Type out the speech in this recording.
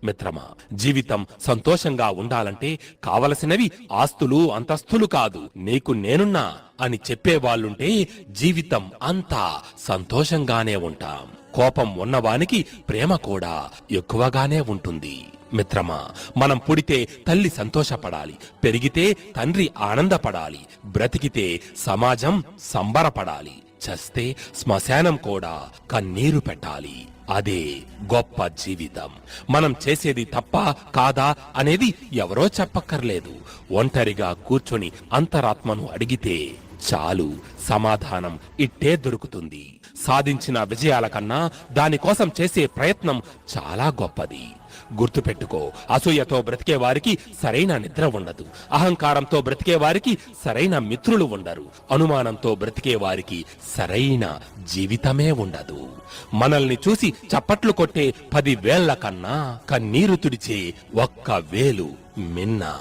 మిత్రమా, జీవితం సంతోషంగా ఉండాలంటే కావలసినవి ఆస్తులు అంతస్తులు కాదు, నీకు నేనున్నా అని చెప్పేవాళ్లుంటే జీవితం అంతా సంతోషంగానే ఉంటాం. కోపం ఉన్నవానికి ప్రేమ కూడా ఎక్కువగానే ఉంటుంది. మిత్రమా, మనం పుడితే తల్లి సంతోషపడాలి, పెరిగితే తండ్రి ఆనందపడాలి, బ్రతికితే సమాజం సంబరపడాలి, చస్తే శ్మశానం కూడా కన్నీరు పెట్టాలి. అదే గొప్ప జీవితం. మనం చేసేది తప్ప కాదా అనేది ఎవరో చెప్పక్కర్లేదు. ఒంటరిగా కూర్చొని అంతరాత్మను అడిగితే చాలు, సమాధానం ఇట్టే దొరుకుతుంది. సాధించిన విజయాల కన్నా దానికోసం చేసే ప్రయత్నం చాలా గొప్పది. గుర్తుపెట్టుకో, అసూయతో బ్రతికే వారికి సరైన నిద్ర ఉండదు, అహంకారంతో బ్రతికే వారికి సరైన మిత్రులు ఉండరు, అనుమానంతో బ్రతికే వారికి సరైన జీవితమే ఉండదు. మనల్ని చూసి చప్పట్లు కొట్టే 10 వేళ్ల కన్నా కన్నీరు తుడిచే ఒక్క వేలు మిన్న.